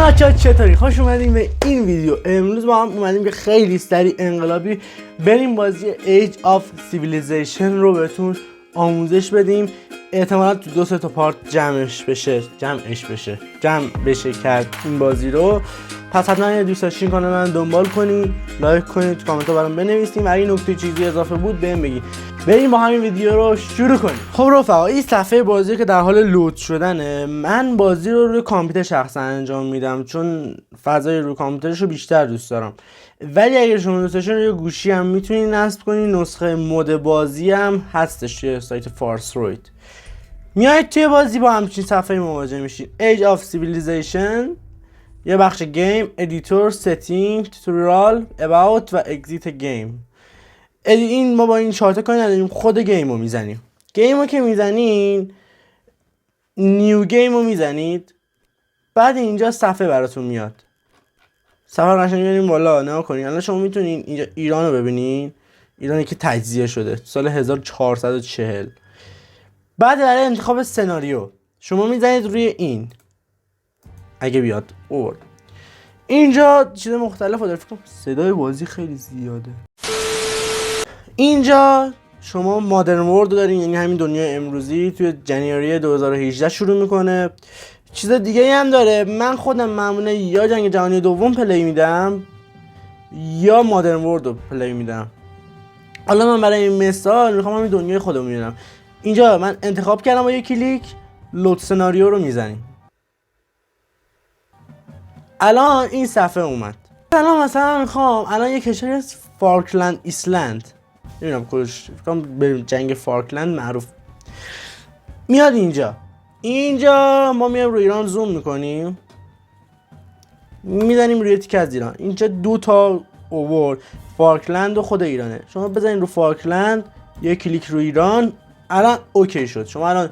بچه‌ها چطوری؟ خوش اومدیم به این ویدیو. امروز با هم اومدیم که خیلی سریع انقلابی بریم بازی Age of Civilization رو بهتون آموزش بدیم. احتمالا تو 2-3 تا پارت جمعش بشه کرد این بازی رو. پس حتما اگه دوست داشتین کانال من دنبال کنید، لایک کنید، تو کامنت ها برام بنویسید و اگه نکته چیزی اضافه بود بهم بگید. بریم با همین ویدیو رو شروع کنیم. خب رفقا، این صفحه بازی که در حال لود شدنه. من بازی رو روی کامپیوتر شخصا انجام میدم چون فضای روی کامپیوترش رو بیشتر دوست دارم. ولی اگه شما دوست داشتین روی گوشی هم میتونید نصب کنید. نسخه مود بازی هم هستش توی سایت فارسروید. میایید توی بازی با همچین صفحه مواجه میشید. Age of Civilization، یه بخش گیم، ادیتور، ستینگ، توتوریال، about و اگزیت گیم. این ما با این چارت کاری نداریم، خود گیم رو میزنیم. گیم رو که میزنین، نیو گیم رو میزنید، بعد اینجا صفحه براتون میاد. صفحه رو قشنگ میاریم بالا، نگاه کنین. الان شما میتونین اینجا ایران رو ببینین، ایرانی که تجزیه شده سال 1440. بعد برای انتخاب سناریو شما میزنید روی این، اگه بیاد اورد. اینجا چیز مختلف داره. فکر کنم صدای بازی خیلی زیاده. اینجا شما مادرن ورلد دارین، یعنی همین دنیای امروزی توی جنیوری 2018 شروع میکنه. چیز دیگه هم داره. من خودم معمولا یا جنگ جهانی دوم پلی میدم یا مادرن ورلد رو پلی میدم. حالا من برای این مثال میخوام همین دنیای خودم میبینم. اینجا من انتخاب کردم با یک کلیک لود سناریو رو میزنیم. الان این صفحه اومد. الان مثلا میخوام الان یک کشوری از فالکلند ایسلند، نمیدونم کلش، فکرم به جنگ فالکلند معروف. میاد اینجا ما میایم روی ایران زوم میکنیم، میزنیم روی تیکه از ایران. اینجا 2 تا اوورد، فالکلند و خود ایرانه. شما بزنین رو فالکلند، یک کلیک روی ایران، الان اوکی شد. شما الان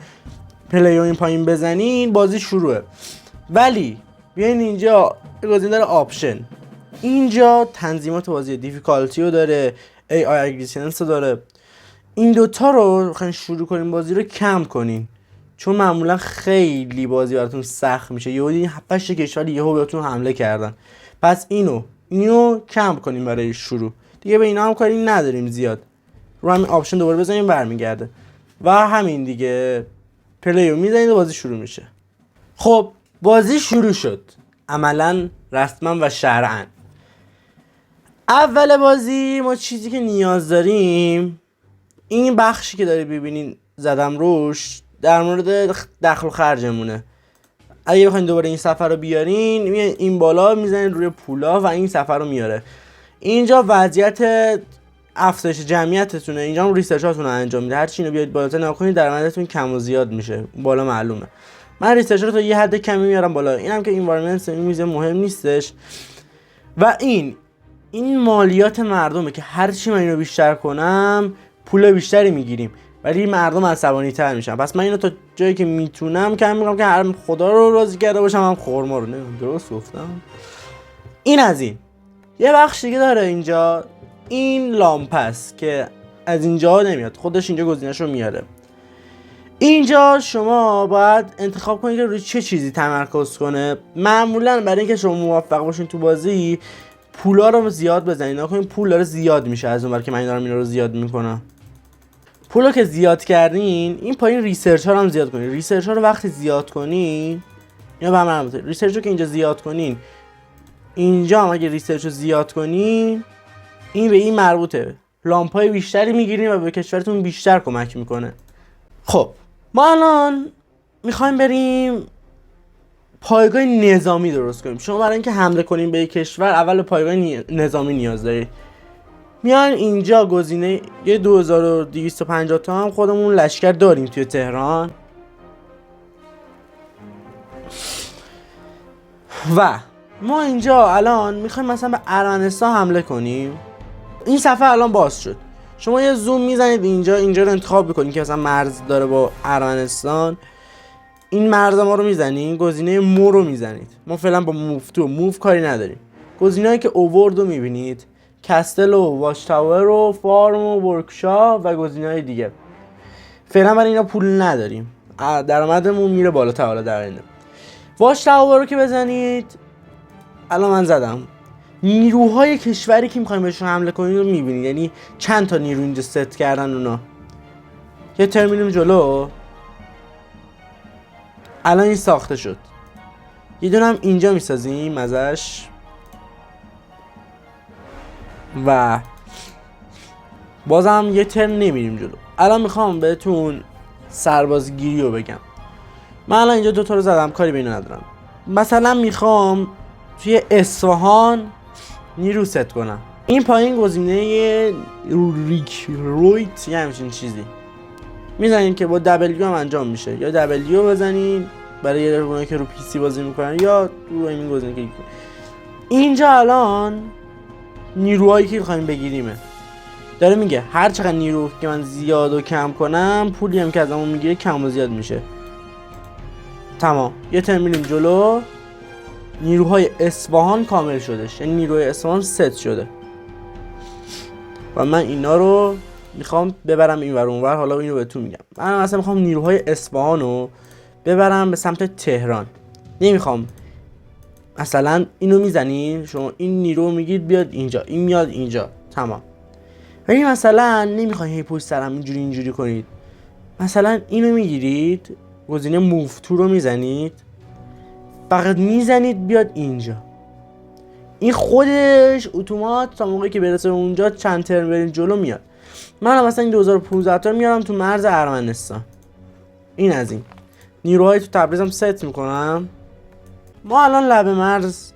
پلی رو این پایین بزنین بازی شروعه. ولی بیاین اینجا گزینه داره آپشن. اینجا تنظیمات بازی، دیفیکالتی رو داره، AI اگریسنس رو داره. این دوتا رو بخواین شروع کنین بازی رو کم کنین، چون معمولا خیلی بازی براتون سخت میشه. یهو این 7-8 کشور یهو بهتون حمله کردن. پس اینو کم کنین برای شروع. دیگه به اینا هم کاری نداریم زیاد. رو همین آپشن دوباره بزنین برمیگرده و همین دیگه. پلی رو میزنید و بازی شروع میشه. خب بازی شروع شد، عملا رسما و شرعا. اول بازی ما چیزی که نیاز داریم، این بخشی که داری ببینین زدم روش، در مورد دخل و خرجمونه. اگه بخواین دوباره این صفحه رو بیارین، این بالا میزنین روی پولا و این صفحه رو میاره. اینجا وضعیت افزایش جمعیتتونه. اینجا هم ریسرچاتون رو انجام میده. هر چی اینو بیاید بالاتر نگاه کنید درآمدتون کم و زیاد میشه. بالا معلومه. من ریسرچ رو تا یه حد کمی میارم بالا. اینم که انوایرمنت این میزه مهم نیستش. و این مالیات مردمه که هر چی من اینو بیشتر کنم پول بیشتری میگیریم، ولی مردم عصبانی تر میشن. پس من اینو تا جایی که میتونم کم میکنم که هر خدا رو راضی کرده باشم، هم خرما رو. نمیدونم درست گفتم. این از این. یه بخش دیگه داره اینجا، این لامپ است که از اینجا نمیاد، خودش اینجا گزینه‌ش رو میاره. اینجا شما باید انتخاب کنید که روی چه چیزی تمرکز کنه. معمولا برای اینکه شما موفق باشین تو بازی، پولا رو زیاد بزنید. نکنین پول داره زیاد میشه از اون ور که من دارم اینا رو زیاد میکنم. پولو که زیاد کردین، این پایین ریسرچ ها رو هم زیاد کنین. ریسرچ ها رو وقتی زیاد کنین، اینا به هم مربوطه. ریسرچ رو که اینجا زیاد کنین، اینجا هم اگه ریسرچ رو زیاد کنین، این به این مربوطه. لامپای بیشتری میگیرین و به کشورتون بیشتر کمک میکنه. خب ما الان میخوایم بریم پایگاه نظامی درست کنیم. شما برای اینکه حمله کنیم به یک کشور، اول پایگاه نظامی نیاز دارید. میان اینجا گزینه یه 2250 تا هم خودمون لشکر داریم توی تهران. و ما اینجا الان میخوایم مثلا به ارمنستان حمله کنیم. این صفحه الان باز شد. شما یه زوم میزنید اینجا رو انتخاب بکنید که مثلا مرز داره با ارمنستان. این مرز ما رو میزنید، گزینه مو رو میزنید. ما فعلا با موو کاری نداریم. گزینه‌ای که اوورد رو میبینید، کستل و واچ تاور و فارم و ورکشاپ و گزینه‌های دیگه. فعلا برای اینا پول نداریم، درآمدمون میره بالاتر. حالا در آینده واچ تاور رو که بزنید، الان من زدم. نیروهای کشوری که میخوایم بهشون حمله کنیم رو میبینید، یعنی چند تا نیرو اینجا ست کردن اونا. یه ترم میریم جلو. الان این ساخته شد. یه دونه هم اینجا میسازیم ازش و بازم یه ترم نمیریم جلو. الان میخوام بهتون سربازگیری رو بگم. من الان اینجا دوتا رو زدم، کاری به اینا ندارم. مثلا میخوام توی اصفهان نیرو ست کنم. این پایین گزینه رویت یه همچین چیزی میزنین که با دبلیو هم انجام میشه، یا دبلیو بزنین برای اونایی که رو پی سی بازی میکنن، یا رو این گزینه که اینجا الان نیروهایی که میخوایم بگیریمه داره میگه هر چقدر نیرو که من زیاد و کم کنم پولی هم که ازمون میگیره کم و زیاد میشه. تمام. یه ترم میریم جلو. نیروهای اصفهان کامل شدش، یعنی نیروهای اصفهان ست شده و من اینا رو میخوام ببرم این ور اونور. حالا اینو بهتون میگم. من مثلا میخوام نیروهای اصفهان رو ببرم به سمت تهران. نمیخوام مثلا اینو میزنین شما این نیرو میگید بیاد اینجا، این میاد اینجا، تمام. ولی مثلا نمیخواین هی پشت سرم اینجوری کنید. مثلا اینو میگیرید، گزینه موو تو رو میزنید، فقط میزنید بیاد اینجا. این خودش اتومات تا موقعی که برسه اونجا چند ترم برین جلو میاد. من مثلا این 2015 تا میارم تو مرز ارمنستان. این از این نیروهای تو تبریزم ست میکنم. ما الان لب مرز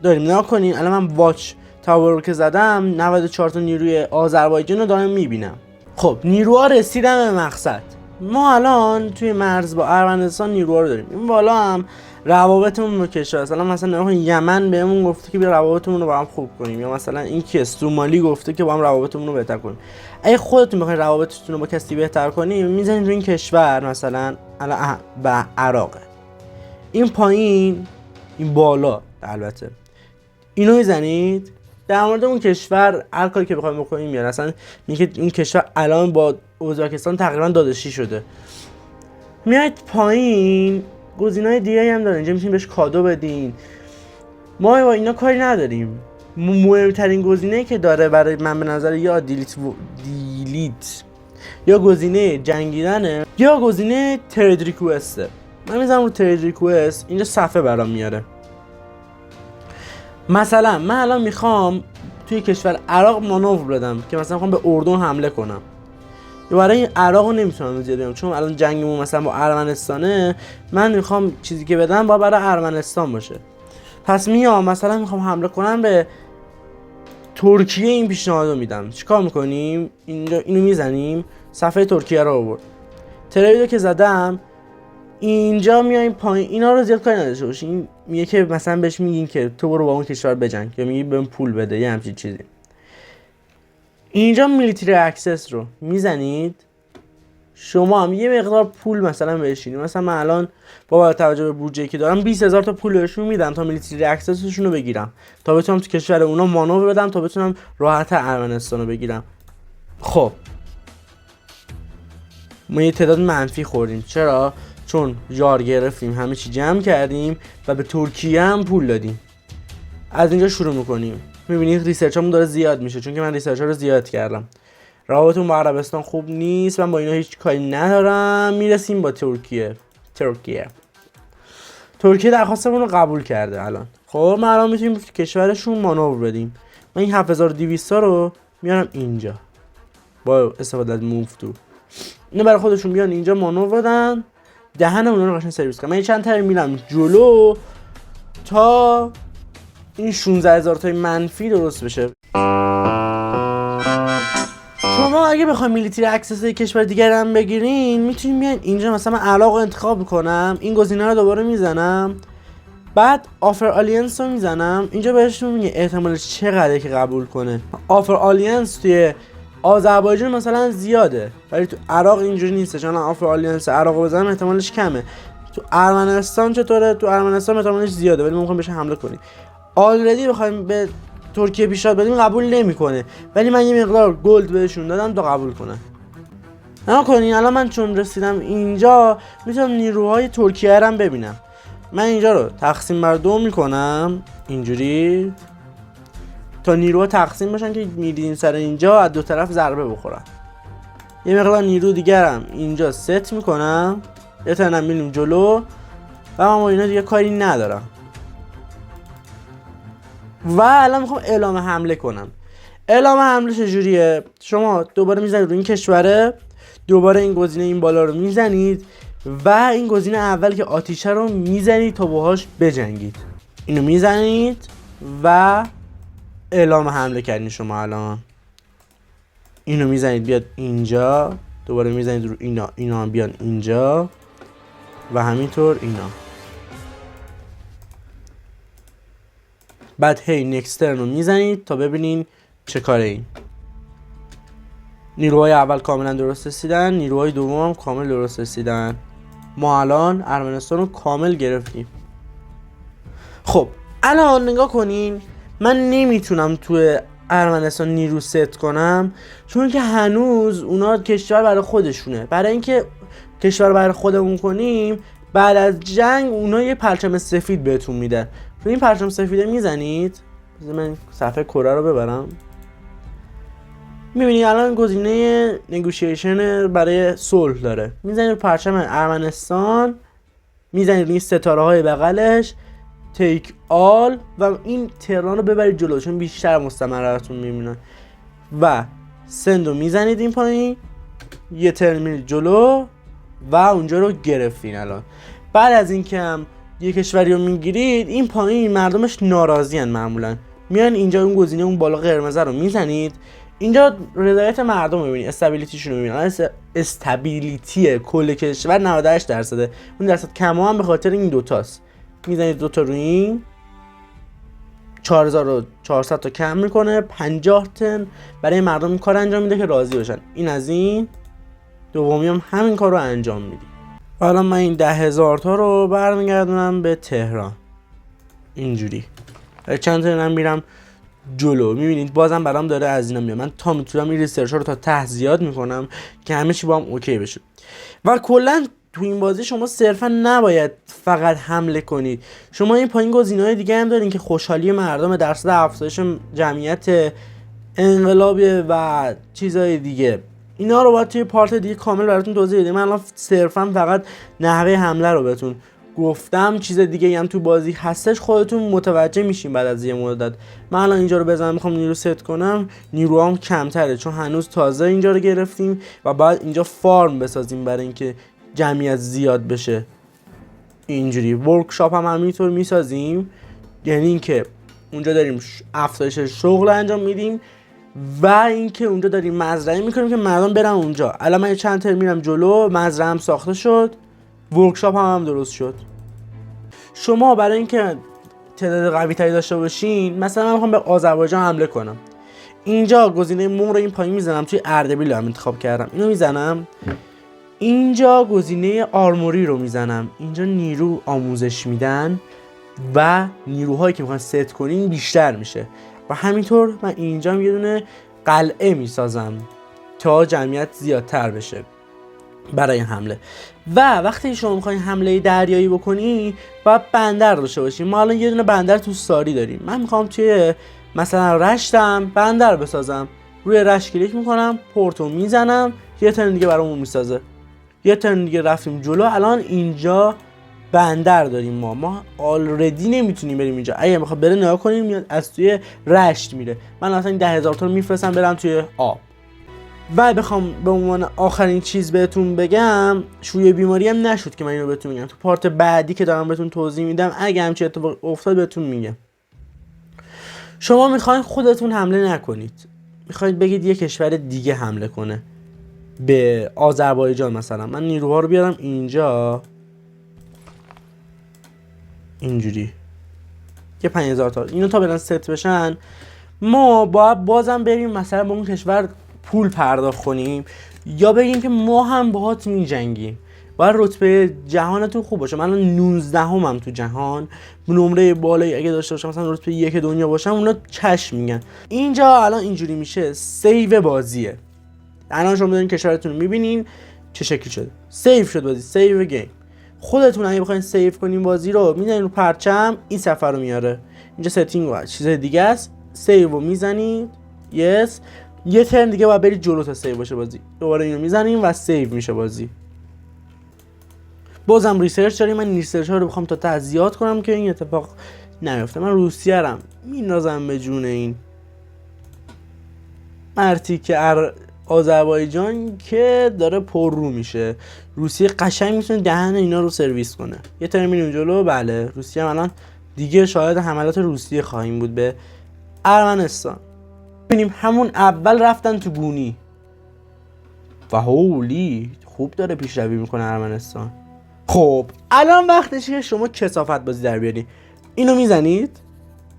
داریم. نگاه کنین الان من واچ تاور رو که زدم 94 تا نیروی آذربایجان رو دارم میبینم. خب نیروها رسیدن به مقصد. ما الان توی مرز با ارمنستان نیروها رو داریم. این بالا هم روابطمون با کشور مثلا یمن بهمون گفته که بیا روابطمون رو با هم خوب کنیم، یا مثلا این که سومالی گفته که با هم روابطمون رو بهتر کنیم. اگه خودتون بخواید روابطتون رو با کسی بهتر کنیم میزنید روی این کشور. مثلا الان با عراق این پایین، این بالا البته اینو میزنید در مورد اون کشور هر کاری که بخواید بکنیم میاد. مثلا میگه این کشور الان با ازبکستان تقریبا داداشی شده. میاد پایین گزینه‌های دیگه هم داره، اینجا میتونید بهش کادو بدین. ما با اینا کاری نداریم. مهمترین گزینه‌ای که داره برای من به نظر یا دیلیت یا گزینه جنگیدنه یا گزینه ترید ریکوسته. من میذارم رو ترید ریکوست، اینجا صفحه برام میاره. مثلا من الان میخوام توی کشور عراق مانور بدم که مثلا میخوام به اردن حمله کنم. یا برای این عراق رو نمیتونم زیاد بدم چون الان جنگمون مثلا با ارمنستانه. من میخوام چیزی که بدم با برای ارمنستان باشه. پس میام مثلا میخوام حمله کنم به ترکیه. این پیشنهادو میدم. چیکار میکنیم؟ اینو میزنیم، صفحه ترکیه رو آورد. تریدو که زدم اینجا میایم پایین. اینا رو زیاد کاری نداشته باشین. میگه که مثلا بهش میگین که تو برو با اون کشور بجنگ، یا میگی بهم پول بده، یه همچین چیزی. اینجا میلیتری اکسس رو میزنید. شما هم یه مقدار پول مثلا بهشین. مثلا من الان با توجه به بودجه‌ای که دارم 20000 تا پول بهشون میدم تا میلیتری اکسسشون رو بگیرم، تا بتونم تو کشور اونا مانور بدم، تا بتونم راحت ارمنستان رو بگیرم. خب ما یه تعداد منفی خوردیم. چرا؟ چون یار گرفتیم، همه چی جمع کردیم و به ترکیه هم پول دادیم. از اینجا شروع میکنیم. میبینید ریسرچمون داره زیاد میشه چون که من ریسرچ رو زیاد کردم. روابطمون با عربستان خوب نیست، من با اینا هیچ کاری ندارم. میرسیم با ترکیه درخواستمون رو قبول کرده الان. خب ما الان میتونیم کشورشون مانور بدیم. من این 7200 رو میارم اینجا با استفاده از موو تو. اینو برای خودشون بیان اینجا مانور بدن، دهن اونا رو قشنگ سرویس کنم. من چند تا میرم جلو تا این 16000 تای منفی درست بشه. شما اگه بخواید میلیتری اکسس کشور دیگر هم بگیرین میتونین بیاین اینجا. مثلا من عراق رو انتخاب میکنم، این گزینه رو دوباره میزنم، بعد آفر آلینس رو میزنم. اینجا بهشون میگه احتمالش چقدره که قبول کنه. آفر آلینس توی آذربایجان مثلا زیاده ولی تو عراق اینجوری نیست. چون آفر آلینس عراق رو بزنم احتمالش کمه. تو ارمنستان چطوره؟ تو ارمنستان احتمالش زیاده ولی ممکن بشه حمله کنیم. آلردی بخوایم به ترکیه پیشنهاد بدیم قبول نمیکنه، ولی من یه مقدار گلد بهشون دادم تا قبول کنن. نکنین الان من چون رسیدم اینجا میتونم نیروهای ترکیه رو هم ببینم. من اینجا رو تقسیم بر 2 میکنم اینجوری تا نیروها تقسیم بشن که میرین سر اینجا از دو طرف ضربه بخورن. یه مقدار نیرو دیگرم اینجا ست میکنم، یه ترنم میریم جلو و من با اینا دیگه کاری ندارم. و الان میخوام اعلام حمله کنم. اعلام حمله چجوریه؟ شما دوباره میزنید روی این کشوره، دوباره این گزینه این بالا رو میزنید و این گزینه اول که آتیشه رو میزنید تا باهاش بجنگید. اینو میزنید و اعلام حمله کردین. شما الان اینو میزنید بیاد اینجا، دوباره میزنید رو اینا هم بیان اینجا و همینطور اینا. بعد هی نکسترن رو میزنید تا ببینین چه کاره این. نیروهای اول کاملا درست رسیدن، نیروهای دوم هم کامل درست رسیدن. ما الان ارمنستان رو کامل گرفتیم. خب الان نگاه کنین، من نمیتونم توی ارمنستان نیرو ست کنم چون که هنوز اونا کشور برای خودشونه. برای اینکه کشور برای خودمون کنیم بعد از جنگ اونا یه پرچم سفید بهتون میدن. رو این پرچم سفیده میزنید. بذار من صفحه کره رو ببرم. میبینید الان گزینه نگوشیشن برای صلح داره. میزنید رو پرچم ارمنستان، میزنید روی ستاره های بغلش تیک آل و این تهران رو ببرید جلو چون بیشتر مستمراتون میبینن و سند رو میزنید این پایین، یه ترن جلو و اونجا رو گرفتین. الان بعد از این که هم یه کشوری رو میگیرید، این پایین مردمش ناراضی هن، معمولا میان اینجا اون گزینه اون بالا قرمز رو میزنید. اینجا رضایت مردم رو میبینید، استابیلیتیشون رو میبینید. استابیلیتی کل کشور 98%، اون درصد کما هم به خاطر این دوتاست. میزنید دوتا روی این 4400 تا کم میکنه، 50 تن برای مردم این کار انجام میده که راضی بشن. این از این. دومی هم همین کار رو انجام میدی. حالا من این 10,000 تا رو برمیگردونم به تهران اینجوری. چند تا میرم جلو. میبینید بازم برام داره از اینا میاد. من تا میتونم این ریسرچ رو تا ته زیاد میکنم که همه چی با هم اوکی بشه. و کلا تو این بازی شما صرفا نباید فقط حمله کنید، شما این پایین گزینه‌های دیگه هم دارین که خوشحالی مردم، درصد افزایش جمعیت، انقلاب و چیزهای دیگه. اینا رو باید توی پارت دیگه کامل براتون توضیح بدم. من الان صرفا فقط نحوه حمله رو بهتون گفتم، چیز دیگه هم تو بازی هستش خودتون متوجه میشین بعد از یه مدت. من الان اینجا رو بزنم میخوام نیرو ست کنم، نیروام کمتره چون هنوز تازه اینجا رو گرفتیم و بعد اینجا فارم بسازیم برای اینکه جمعیت زیاد بشه. اینجوری ورکشاپ هم همینطور میسازیم، یعنی اینکه اونجا داریم افزایش شغل انجام میدیم و اینکه اونجا داریم مزرعه میکنیم که مردم برن اونجا. الان من چند تر میرم جلو، مزرعه هم ساخته شد، ورکشاپ هم درست شد. شما برای اینکه تعداد قوی تری داشته باشین، مثلا من میخوام به آذربایجان حمله کنم، اینجا گزینه مون رو این پایین میزنم، توی اردبیل هم انتخاب کردم، اینو میزنم. اینجا گزینه آرموری رو میزنم، اینجا نیرو آموزش میدن و نیروهایی که میخوان ست کنین بیشتر میشه. و همینطور من اینجا یه دونه قلعه میسازم تا جمعیت زیادتر بشه برای حمله. و وقتی شما میخواین حمله دریایی بکنی باید بندر داشته باشیم. ما الان یه دونه بندر تو ساری داریم. من میخوام توی مثلا رشتم بندر بسازم، روی رشت کلیک میکنم، پورتو میزنم، یه ترن دیگه برامون میسازه. یه ترن دیگه رفتیم جلو، الان اینجا بندر داریم. ما آلردی نمیتونیم بریم اینجا. اگه بخواد بره نگاه کنیم میاد از توی رشت میره. من اصلا این 10,000 تا رو میفرستم برم توی آب. و بخوام به عنوان آخرین چیز بهتون بگم، شویه بیماری هم نشد که من اینو بهتون میگم. تو پارت بعدی که دارم بهتون توضیح میدم اگه همچین اتفاق افتاد بهتون میگم. شما میخواین خودتون حمله نکنید، میخواید بگید یه کشور دیگه حمله کنه به آذربایجان. مثلا من نیروها رو بیارم اینجا اینجوری که 5,000 تا اینو تا برن ست بشن، ما باید بازم بریم مثلا با اون کشور پول پرداخت کنیم یا بگیم که ما هم باهات میجنگیم. باید رتبه جهانتون خوب باشه. من الان 19 هم تو جهان، نمره بالایی اگه داشته باشم مثلا رتبه 1 دنیا باشم، اونا چشم میگن. اینجا الان اینجوری میشه سیو بازیه. الان شما دارین کشورتون رو میبینین چه شکلی شده، سیو شد بازی، سیو گیم. خودتون اگه بخواید سیو کنین بازی رو میزنین رو پرچم، این صفحه رو میاره. اینجا ستینگ و چیز دیگه است، سیو رو میزنید یس. یه ترن دیگه باید برید جلو تا سیو باشه بازی. دوباره اینو میزنیم و سیو میشه بازی. بازم ریسرچ داریم. من ریسرچ ها رو بخوام تا زیاد کنم که این اتفاق نیفته. من روسیه رم میندازم به جون این مرتی که آذربایجان که داره پر رو میشه. روسیه قشنگ میتونه دهن اینا رو سرویس کنه. یه ترم میریم جلو. بله روسیه الان دیگه شاهد حملات روسیه خواهیم بود به ارمنستان. ببینیم همون اول رفتن تو گونی و هولی خوب داره پیشروی میکنه ارمنستان. خب الان وقتشه که شما کثافت بازی در بیارید. اینو میزنید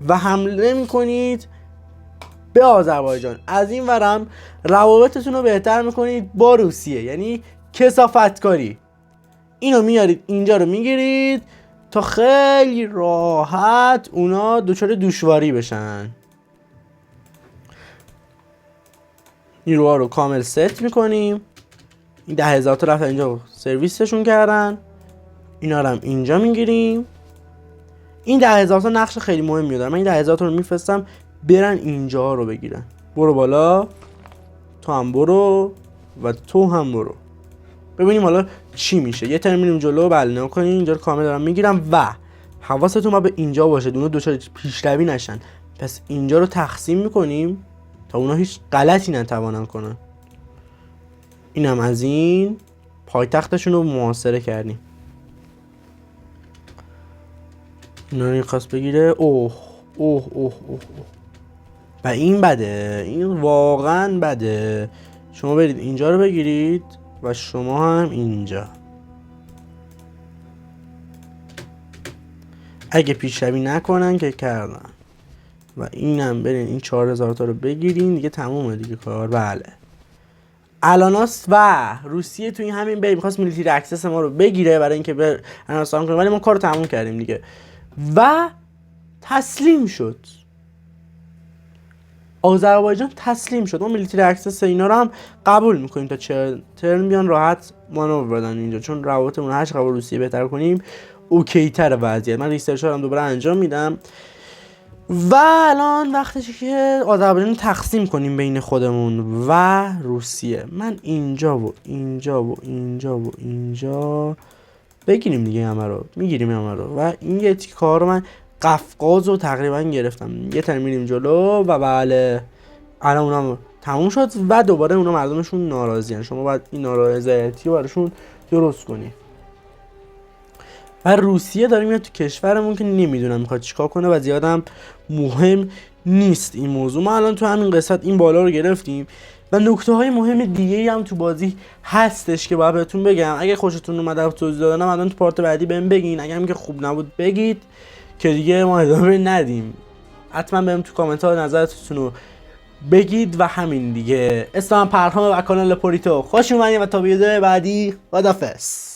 و حمله میکنید به آذربایجان. از این ورم روابطتون رو بهتر میکنید با روسیه، یعنی کثافت کاری. اینو میارید اینجا رو میگیرید تا خیلی راحت اونا دچار دشواری بشن. نیروها رو کامل ست میکنیم. این 10,000 تا رفتن اینجا سرویسشون کردن. اینا رو هم اینجا میگیریم. این 10,000 تا نقش خیلی مهمی داره. من این 10,000 تا رو میفرستم برن اینجا رو بگیرن. برو بالا، تو هم برو و تو هم برو. ببینیم حالا چی میشه. یه ترم میریم جلو. بله نکنین اینجا رو کامل دارم میگیرم و حواستون ما به اینجا باشه اونا دوچار پیشروی نشن. پس اینجا رو تقسیم میکنیم تا اونا هیچ غلطی نتوانن کنن. اینم از این پایتختشون رو محاصره کردیم. اینا رو خواست بگیره. اوه اوه اوه اوه و این بده. این واقعا بده. شما برید اینجا رو بگیرید و شما هم اینجا. اگه پیشروی نکنن که کردن. و اینم برین این 4,000 تا رو بگیرین دیگه تمومه دیگه کار. بله الاناس و روسیه تو این همین بریم می‌خواست میلیتری اکسس ما رو بگیره برای اینکه به ارمنستان کنه، ولی ما کارو تموم کردیم دیگه و تسلیم شد. آذربایجان تسلیم شد. ما میلیتری اکسس اینا رو هم قبول میکنیم تا چه ترم بیان راحت مانور بدن اینجا، چون روابطمون هر چقدر با روسیه بهتر کنیم اوکی تر وضعیت. من ریسرچ رو هم دوباره انجام میدم و الان وقتشه که آذربایجان تقسیم کنیم بین خودمون و روسیه. من اینجا و اینجا و اینجا و اینجا بگیریم دیگه، همه رو میگیریم همه رو. و این یه کار رو من قفقاز رو تقریبا گرفتم. یه ترم میریم جلو و بله الان اونا تموم شد و دوباره اونا مردمشون ناراضی هن. شما باید این نارضایتی رو براشون درست کنی. و روسیه داره میاد تو کشورمون که نمیدونم میخواد چیکار کنه و زیادم مهم نیست این موضوع. ما الان تو همین قسمت این بالا رو گرفتیم و نکته های مهم دیگه هم تو بازی هستش که باید بهتون بگم. اگه خوشتون اومد توضیح دادم الان تو پارت بعدی بهم بگین. اگه هم که خوب نبود بگید که دیگه ما ادامه ندیم. حتما بهم تو کامنت ها نظرتون رو بگید و همین دیگه. اسلام پرهام و کانال پوریتو خوش اومدید و تا ویدیو بعدی خداحافظ.